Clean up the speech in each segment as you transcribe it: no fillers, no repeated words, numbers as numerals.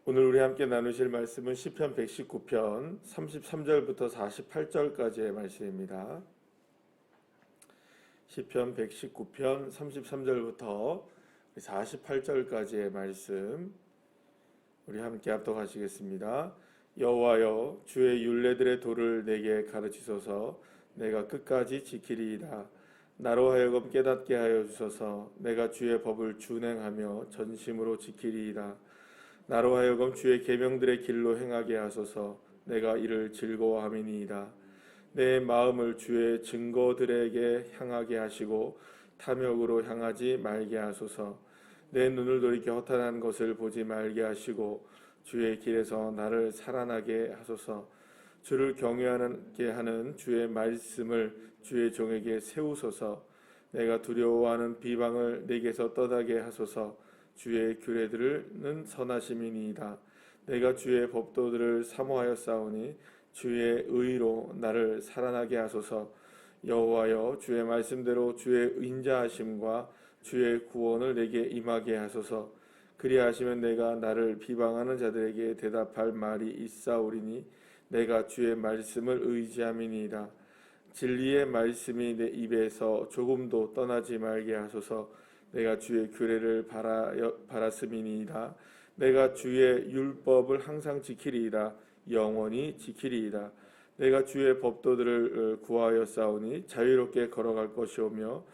오늘 우리 함께 나누실 말씀은 시편 119편 33절부터 48절까지의 말씀입니다. 시편 119편 33절부터 48절까지의 말씀 우리 함께 합독하시겠습니다. 여호와여, 주의 율례들의 도를 내게 가르치소서. 내가 끝까지 지키리이다. 나로 하여금 깨닫게 하여 주소서. 내가 주의 법을 준행하며 전심으로 지키리이다. 나로 하여금 주의 계명들의 길로 행하게 하소서. 내가 이를 즐거워함이니이다. 내 마음을 주의 증거들에게 향하게 하시고 탐욕으로 향하지 말게 하소서. 내 눈을 돌이켜 허탄한 것을 보지 말게 하시고 주의 길에서 나를 살아나게 하소서. 주를 경외하게 하는 주의 말씀을 주의 종에게 세우소서. 내가 두려워하는 비방을 내게서 떠나게 하소서. 주의 규례들은 선하심이니이다. 내가 주의 법도들을 사모하였사오니 주의 의로 나를 살아나게 하소서. 여호와여, 주의 말씀대로 주의 인자하심과 주의 구원을 내게 임하게 하소서. 그리하시면 내가 나를 비방하는 자들에게 대답할 말이 있사오리니 내가 주의 말씀을 의지함이니이다. 진리의 말씀이 내 입에서 조금도 떠나지 말게 하소서. 내가 주의 규례를 바랐음이니이다. 내가 주의 율법을 항상 지키리이다. 영원히 지키리이다. 내가 주의 법도들을 구하였사오니 자유롭게 걸어갈 것이오며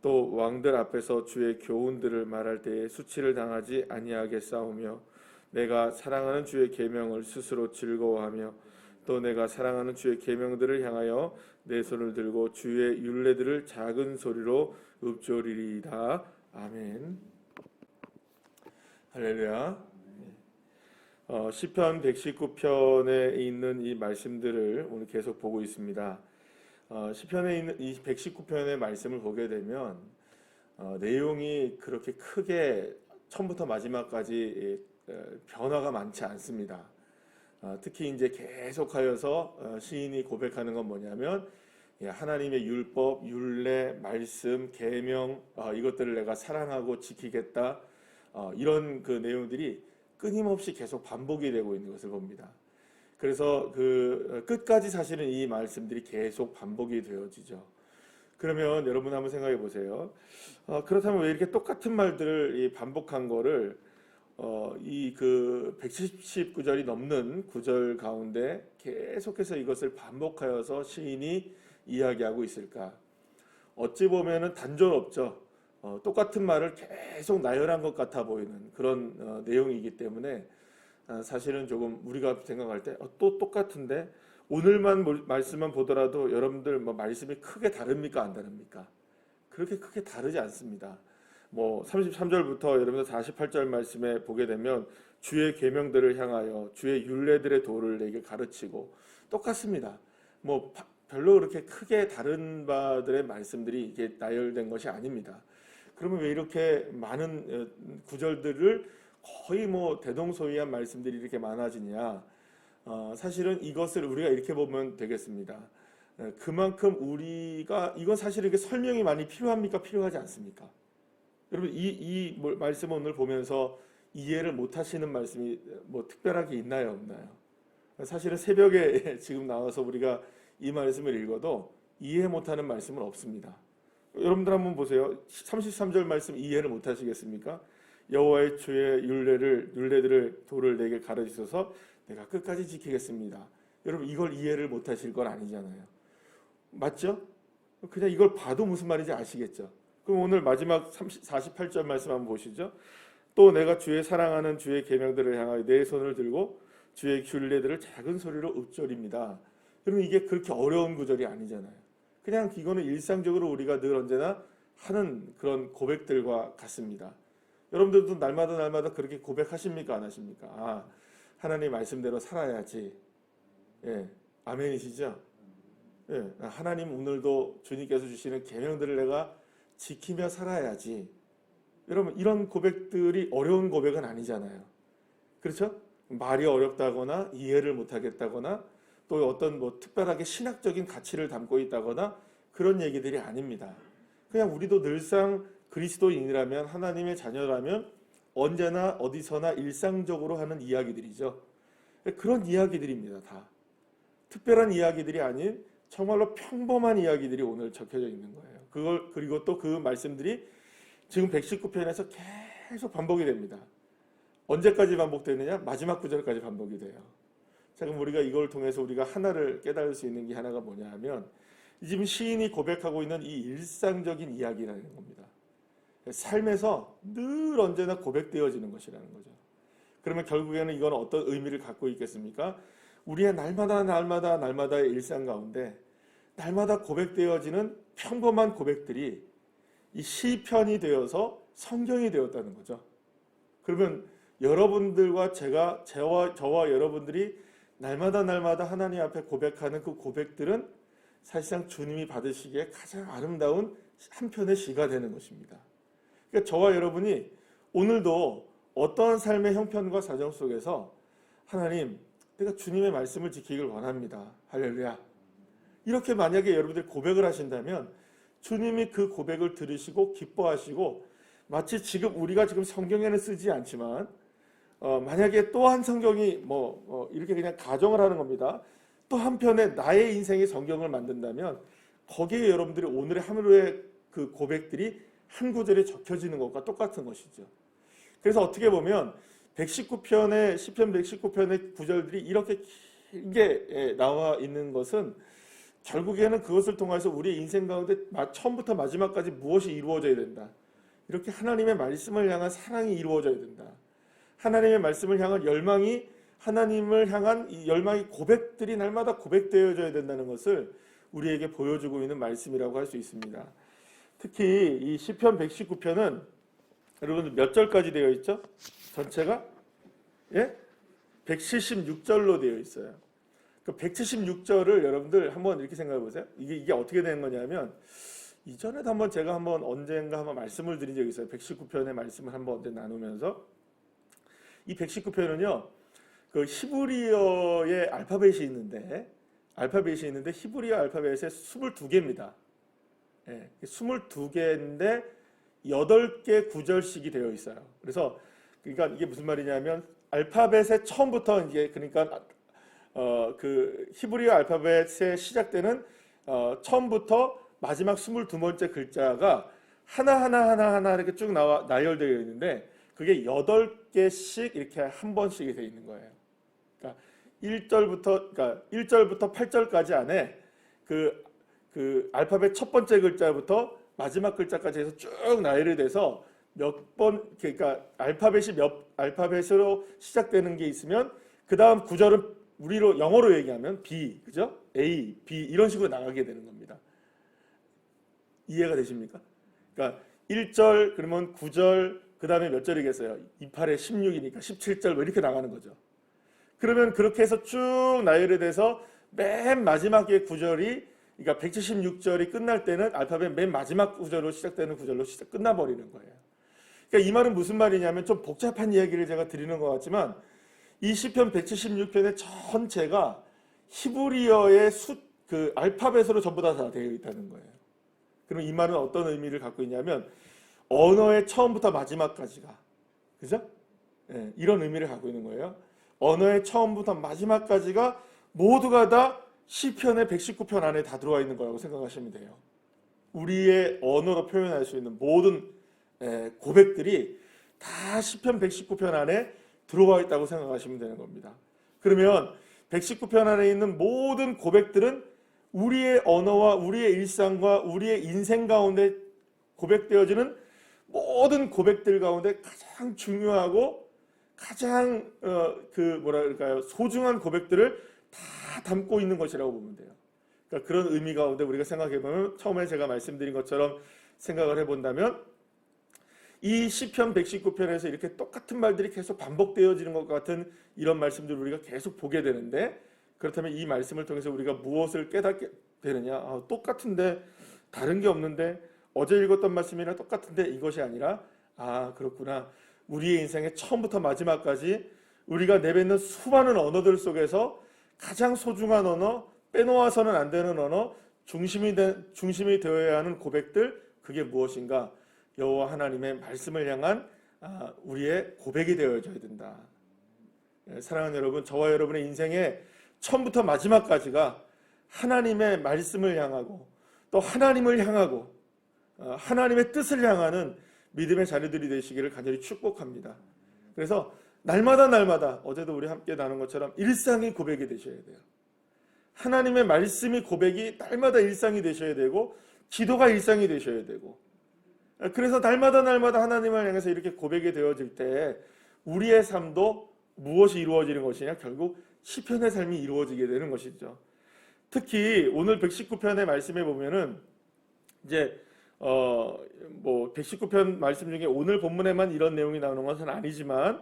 또 왕들 앞에서 주의 교훈들을 말할 때에 수치를 당하지 아니하겠사오며 내가 사랑하는 주의 계명을 스스로 즐거워하며 또 내가 사랑하는 주의 계명들을 향하여 내 손을 들고 주의 율례들을 작은 소리로 읊조리리이다. 아멘. 할렐루야. 시편 119편에 있는 이 말씀들을 오늘 계속 보고 있습니다. 시편에 있는 이 119편의 말씀을 보게 되면 내용이 그렇게 크게 처음부터 마지막까지 변화가 많지 않습니다. 특히 이제 계속하여서 시인이 고백하는 건 뭐냐면 하나님의 율법, 율례, 말씀, 계명 이것들을 내가 사랑하고 지키겠다. 이런 그 내용들이 끊임없이 계속 반복이 되고 있는 것을 봅니다. 그래서 그 끝까지 사실은 이 말씀들이 계속 반복이 되어지죠. 그러면 여러분 한번 생각해 보세요. 그렇다면 왜 이렇게 똑같은 말들을 반복한 거를 이 그 119절이 넘는 구절 가운데 계속해서 이것을 반복하여서 시인이 이야기하고 있을까? 어찌 보면은 단조롭죠. 똑같은 말을 계속 나열한 것 같아 보이는 그런 내용이기 때문에 사실은 조금 우리가 생각할 때 또 똑같은데 오늘만 말씀만 보더라도 여러분들 뭐 말씀이 크게 다릅니까? 안 다릅니까? 그렇게 크게 다르지 않습니다. 뭐 33절부터 여러분들 48절 말씀에 보게 되면 주의 계명들을 향하여 주의 율례들의 도를 내게 가르치고 똑같습니다. 뭐 별로 그렇게 크게 다른 바들의 말씀들이 이게 나열된 것이 아닙니다. 그러면 왜 이렇게 많은 구절들을 거의 뭐 대동소이한 말씀들이 이렇게 많아지냐? 사실은 이것을 우리가 이렇게 보면 되겠습니다. 그만큼 우리가 이건 사실 이렇게 설명이 많이 필요합니까? 필요하지 않습니까? 여러분 이 말씀 오늘 보면서 이해를 못하시는 말씀이 뭐 특별하게 있나요, 없나요? 사실은 새벽에 지금 나와서 우리가 이 말씀을 읽어도 이해 못하는 말씀은 없습니다. 여러분들 한번 보세요. 33절 말씀 이해를 못하시겠습니까? 여호와의 주의 율례들을 도를 내게 가르치소서. 내가 끝까지 지키겠습니다. 여러분 이걸 이해를 못하실 건 아니잖아요. 맞죠? 그냥 이걸 봐도 무슨 말인지 아시겠죠? 그럼 오늘 마지막 48절 말씀 한번 보시죠. 또 내가 주의 사랑하는 주의 계명들을 향하여 내 손을 들고 주의 율례들을 작은 소리로 읊조립니다. 여러분 이게 그렇게 어려운 구절이 아니잖아요. 그냥 이거는 일상적으로 우리가 늘 언제나 하는 그런 고백들과 같습니다. 여러분들도 날마다 그렇게 고백하십니까? 안 하십니까? 하나님 말씀대로 살아야지. 예, 아멘이시죠? 예, 하나님 오늘도 주님께서 주시는 계명들을 내가 지키며 살아야지. 여러분 이런 고백들이 어려운 고백은 아니잖아요. 그렇죠? 말이 어렵다거나 이해를 못하겠다거나 또 어떤 뭐 특별하게 신학적인 가치를 담고 있다거나 그런 얘기들이 아닙니다. 그냥 우리도 늘상 그리스도인이라면 하나님의 자녀라면 언제나 어디서나 일상적으로 하는 이야기들이죠. 그런 이야기들입니다. 다 특별한 이야기들이 아닌 정말로 평범한 이야기들이 오늘 적혀져 있는 거예요. 그리고 또 그 말씀들이 지금 119편에서 계속 반복이 됩니다. 언제까지 반복되느냐? 마지막 구절까지 반복이 돼요. 자, 그럼 우리가 이걸 통해서 우리가 하나를 깨달을 수 있는 게 하나가 뭐냐 하면 지금 시인이 고백하고 있는 이 일상적인 이야기라는 겁니다. 삶에서 늘 언제나 고백되어지는 것이라는 거죠. 그러면 결국에는 이건 어떤 의미를 갖고 있겠습니까? 우리의 날마다의 일상 가운데 날마다 고백되어지는 평범한 고백들이 이 시편이 되어서 성경이 되었다는 거죠. 그러면 여러분들과 저와 여러분들이 날마다 하나님 앞에 고백하는 그 고백들은 사실상 주님이 받으시기에 가장 아름다운 한 편의 시가 되는 것입니다. 그러니까 저와 여러분이 오늘도 어떠한 삶의 형편과 사정 속에서 하나님, 내가 주님의 말씀을 지키길 원합니다. 할렐루야. 이렇게 만약에 여러분들이 고백을 하신다면 주님이 그 고백을 들으시고 기뻐하시고 마치 우리가 지금 성경에는 쓰지 않지만 만약에 또 한 성경이 이렇게 그냥 가정을 하는 겁니다. 또 한편에 나의 인생의 성경을 만든다면 거기에 여러분들이 오늘의 하루의 그 고백들이 한 구절에 적혀지는 것과 똑같은 것이죠. 그래서 어떻게 보면 119편의 시편 119편의 구절들이 이렇게 길게 나와 있는 것은 결국에는 그것을 통해서 우리 인생 가운데 처음부터 마지막까지 무엇이 이루어져야 된다. 이렇게 하나님의 말씀을 향한 사랑이 이루어져야 된다. 하나님의 말씀을 향한 열망이 하나님을 향한 이 열망의 고백들이 날마다 고백되어져야 된다는 것을 우리에게 보여주고 있는 말씀이라고 할 수 있습니다. 특히 이 시편 119편은 여러분 몇 절까지 되어 있죠? 전체가 176절로 되어 있어요. 그 176절을 여러분들 한번 이렇게 생각해 보세요. 이게 어떻게 되는 거냐면 이전에도 제가 언젠가 말씀을 드린 적이 있어요. 119편의 말씀을 언제 나누면서 이 119편은요. 그 히브리어의 알파벳이 있는데 히브리어 알파벳에 22개입니다. 22개인데 8개 구절씩이 되어 있어요. 그래서 그러니까 이게 무슨 말이냐면 알파벳의 처음부터 이게 그러니까 그 히브리어 알파벳에 시작되는 처음부터 마지막 22번째 글자가 하나 이렇게 쭉 나열되어 있는데 그게 8개씩 이렇게 한 번씩이 되어 있는 거예요. 그러니까 1절부터 8절까지 안에 그 알파벳 첫 번째 글자부터 마지막 글자까지 해서 쭉 나열이 돼서 그러니까 알파벳으로 시작되는 게 있으면 그 다음 구절은 우리로 영어로 얘기하면 B, 그죠? A, B 이런 식으로 나가게 되는 겁니다. 이해가 되십니까? 그러니까 1절 그러면 9절 그 다음에 몇 절이겠어요? 28에 16이니까 17절 이렇게 나가는 거죠. 그러면 그렇게 해서 쭉 나열이 돼서 맨 마지막에 구절이 그러니까 176절이 끝날 때는 알파벳 맨 마지막 구절로 시작되는 구절로 끝나버리는 거예요. 그러니까 이 말은 무슨 말이냐면 좀 복잡한 이야기를 제가 드리는 것 같지만 이 시편 176편의 전체가 히브리어의 그 알파벳으로 전부 다 되어 있다는 거예요. 그럼 이 말은 어떤 의미를 갖고 있냐면 언어의 처음부터 마지막까지가 그죠? 이런 의미를 갖고 있는 거예요. 언어의 처음부터 마지막까지가 모두가 다 시편의 119편 안에 다 들어와 있는 거라고 생각하시면 돼요. 우리의 언어로 표현할 수 있는 모든 고백들이 다 시편 119편 안에 들어와 있다고 생각하시면 되는 겁니다. 그러면 119편 안에 있는 모든 고백들은 우리의 언어와 우리의 일상과 우리의 인생 가운데 고백되어지는 모든 고백들 가운데 가장 중요하고 가장 소중한 고백들을 다 담고 있는 것이라고 보면 돼요. 그러니까 그런 의미 가운데 우리가 생각해 보면 처음에 제가 말씀드린 것처럼 생각을 해본다면 이 시편 119편에서 이렇게 똑같은 말들이 계속 반복되어지는 것 같은 이런 말씀들을 우리가 계속 보게 되는데 그렇다면 이 말씀을 통해서 우리가 무엇을 깨닫게 되느냐? 똑같은데 다른 게 없는데 어제 읽었던 말씀이랑 똑같은데 이것이 아니라 그렇구나. 우리의 인생의 처음부터 마지막까지 우리가 내뱉는 수많은 언어들 속에서 가장 소중한 언어, 빼놓아서는 안 되는 언어, 중심이 되어야 하는 고백들 그게 무엇인가? 여호와 하나님의 말씀을 향한 우리의 고백이 되어져야 된다. 사랑하는 여러분, 저와 여러분의 인생의 처음부터 마지막까지가 하나님의 말씀을 향하고 또 하나님을 향하고 하나님의 뜻을 향하는 믿음의 자녀들이 되시기를 간절히 축복합니다. 그래서 날마다 어제도 우리 함께 나눈 것처럼 일상이 고백이 되셔야 돼요. 하나님의 말씀이 고백이 날마다 일상이 되셔야 되고 기도가 일상이 되셔야 되고, 그래서 날마다 하나님을 향해서 이렇게 고백이 되어질 때 우리의 삶도 무엇이 이루어지는 것이냐? 결국 시편의 삶이 이루어지게 되는 것이죠. 특히 오늘 119편의 말씀에 보면은 이제 119편 말씀 중에 오늘 본문에만 이런 내용이 나오는 것은 아니지만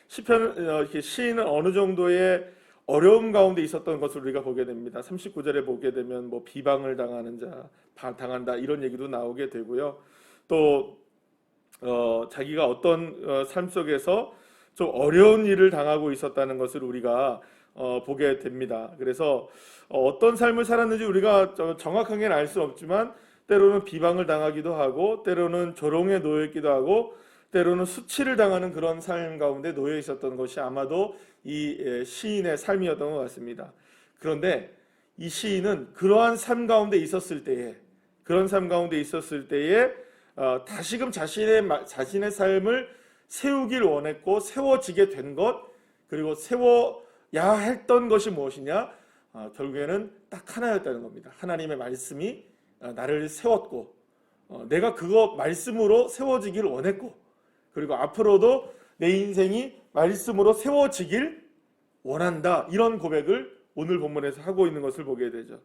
시편 시인은 어느 정도의 어려움 가운데 있었던 것을 우리가 보게 됩니다. 39절에 보게 되면 비방을 당하는 자, 당한다 이런 얘기도 나오게 되고요. 또 자기가 어떤 삶 속에서 좀 어려운 일을 당하고 있었다는 것을 우리가 보게 됩니다. 그래서 어떤 삶을 살았는지 우리가 정확하게는 알 수 없지만 때로는 비방을 당하기도 하고 때로는 조롱에 놓여 있기도 하고 때로는 수치를 당하는 그런 삶 가운데 놓여 있었던 것이 아마도 이 시인의 삶이었던 것 같습니다. 그런데 이 시인은 그러한 삶 가운데 있었을 때에 다시금 자신의 삶을 세우길 원했고 세워지게 된 것, 그리고 세워야 했던 것이 무엇이냐? 결국에는 딱 하나였다는 겁니다. 하나님의 말씀이 나를 세웠고 내가 그거 말씀으로 세워지길 원했고, 그리고 앞으로도 내 인생이 말씀으로 세워지길 원한다, 이런 고백을 오늘 본문에서 하고 있는 것을 보게 되죠.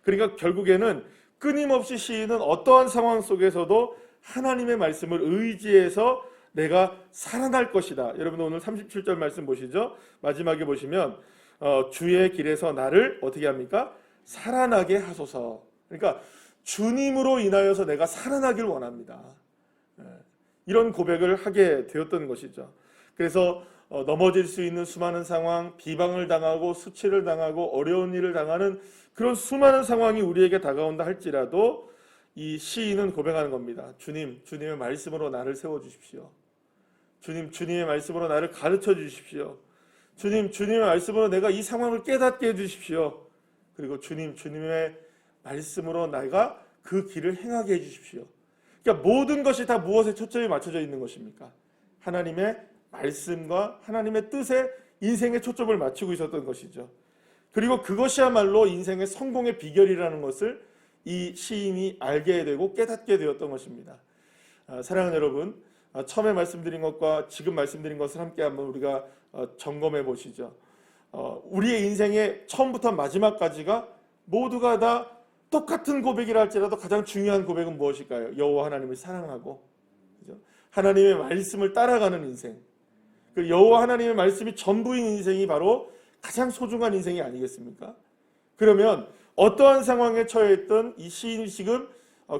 그러니까 결국에는 끊임없이 시인은 어떠한 상황 속에서도 하나님의 말씀을 의지해서 내가 살아날 것이다. 여러분 오늘 37절 말씀 보시죠. 마지막에 보시면 주의 길에서 나를 어떻게 합니까? 살아나게 하소서. 그러니까 주님으로 인하여서 내가 살아나길 원합니다. 이런 고백을 하게 되었던 것이죠. 그래서 넘어질 수 있는 수많은 상황, 비방을 당하고 수치를 당하고 어려운 일을 당하는 그런 수많은 상황이 우리에게 다가온다 할지라도 이 시인은 고백하는 겁니다. 주님의 말씀으로 나를 세워주십시오. 주님의 말씀으로 나를 가르쳐 주십시오. 주님의 말씀으로 내가 이 상황을 깨닫게 해주십시오. 그리고 주님의 말씀으로 내가 그 길을 행하게 해주십시오. 그러니까 모든 것이 다 무엇에 초점이 맞춰져 있는 것입니까? 하나님의 말씀과 하나님의 뜻에 인생의 초점을 맞추고 있었던 것이죠. 그리고 그것이야말로 인생의 성공의 비결이라는 것을 이 시인이 알게 되고 깨닫게 되었던 것입니다. 사랑하는 여러분, 처음에 말씀드린 것과 지금 말씀드린 것을 함께 한번 우리가 점검해 보시죠. 우리의 인생의 처음부터 마지막까지가 모두가 다 똑같은 고백이라 할지라도 가장 중요한 고백은 무엇일까요? 여호와 하나님을 사랑하고, 그죠? 하나님의 말씀을 따라가는 인생. 그 여호와 하나님의 말씀이 전부인 인생이 바로 가장 소중한 인생이 아니겠습니까? 그러면 어떠한 상황에 처해 있든 이 시인이 지금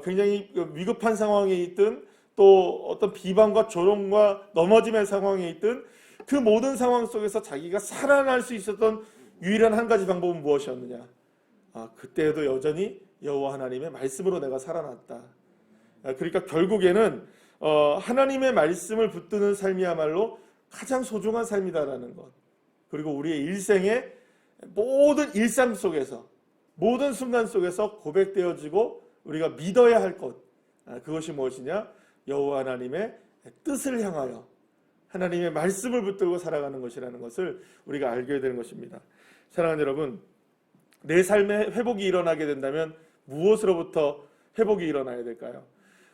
굉장히 위급한 상황에 있든 또 어떤 비방과 조롱과 넘어짐의 상황에 있든 그 모든 상황 속에서 자기가 살아날 수 있었던 유일한 한 가지 방법은 무엇이었느냐? 그때에도 여전히 여호와 하나님의 말씀으로 내가 살아났다. 그러니까 결국에는 하나님의 말씀을 붙드는 삶이야말로 가장 소중한 삶이다라는 것. 그리고 우리의 일생의 모든 일상 속에서, 모든 순간 속에서 고백되어지고 우리가 믿어야 할 것, 그것이 무엇이냐? 여호와 하나님의 뜻을 향하여 하나님의 말씀을 붙들고 살아가는 것이라는 것을 우리가 알게 되는 것입니다. 사랑하는 여러분, 내 삶에 회복이 일어나게 된다면 무엇으로부터 회복이 일어나야 될까요?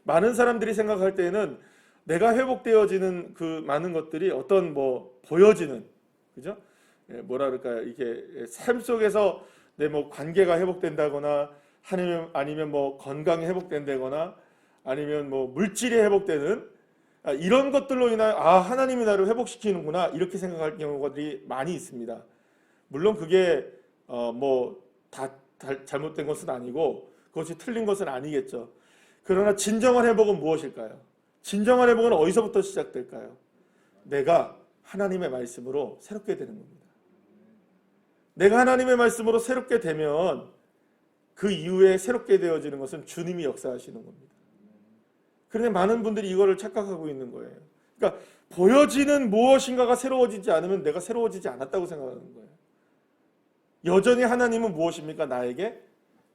많은 사람들이 생각할 때에는 내가 회복되어지는 그 많은 것들이 어떤 보여지는, 그죠? 뭐라 그럴까요? 이게 삶 속에서 내 관계가 회복된다거나 아니면 건강이 회복된다거나 아니면 물질이 회복되는 이런 것들로 인하여 하나님이 나를 회복시키는구나 이렇게 생각할 경우들이 많이 있습니다. 물론 그게 다 잘못된 것은 아니고 그것이 틀린 것은 아니겠죠. 그러나 진정한 회복은 무엇일까요? 진정한 회복은 어디서부터 시작될까요? 내가 하나님의 말씀으로 새롭게 되는 겁니다. 내가 하나님의 말씀으로 새롭게 되면 그 이후에 새롭게 되어지는 것은 주님이 역사하시는 겁니다. 그런데 많은 분들이 이거를 착각하고 있는 거예요. 그러니까 보여지는 무엇인가가 새로워지지 않으면 내가 새로워지지 않았다고 생각하는 거예요. 여전히 하나님은 무엇입니까? 나에게?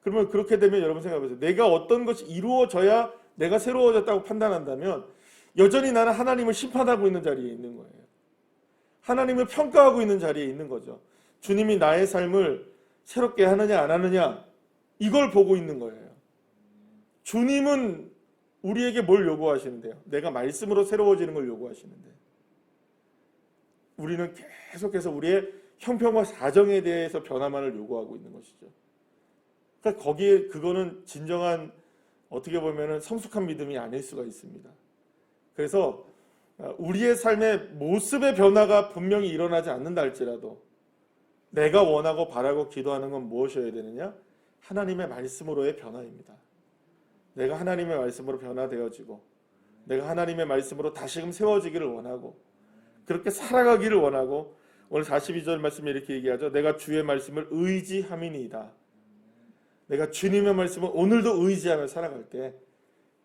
그러면 그렇게 되면 여러분 생각해보세요. 내가 어떤 것이 이루어져야 내가 새로워졌다고 판단한다면 여전히 나는 하나님을 심판하고 있는 자리에 있는 거예요. 하나님을 평가하고 있는 자리에 있는 거죠. 주님이 나의 삶을 새롭게 하느냐 안 하느냐 이걸 보고 있는 거예요. 주님은 우리에게 뭘 요구하시는데요? 내가 말씀으로 새로워지는 걸 요구하시는데 우리는 계속해서 우리의 형편과 사정에 대해서 변화만을 요구하고 있는 것이죠. 그러니까 거기에 그거는 진정한 어떻게 보면은 성숙한 믿음이 아닐 수가 있습니다. 그래서 우리의 삶의 모습의 변화가 분명히 일어나지 않는다 할지라도 내가 원하고 바라고 기도하는 건 무엇이어야 되느냐? 하나님의 말씀으로의 변화입니다. 내가 하나님의 말씀으로 변화되어지고 내가 하나님의 말씀으로 다시금 세워지기를 원하고 그렇게 살아가기를 원하고 오늘 42절 말씀에 이렇게 얘기하죠. 내가 주의 말씀을 의지함이니이다. 내가 주님의 말씀을 오늘도 의지하며 살아갈 때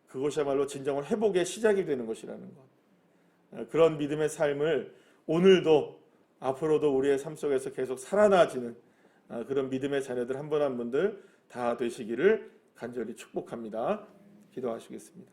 그것이야말로 진정한 회복의 시작이 되는 것이라는 것. 그런 믿음의 삶을 오늘도 앞으로도 우리의 삶 속에서 계속 살아나지는 그런 믿음의 자녀들 한 분 한 분들 다 되시기를 간절히 축복합니다. 기도하시겠습니다.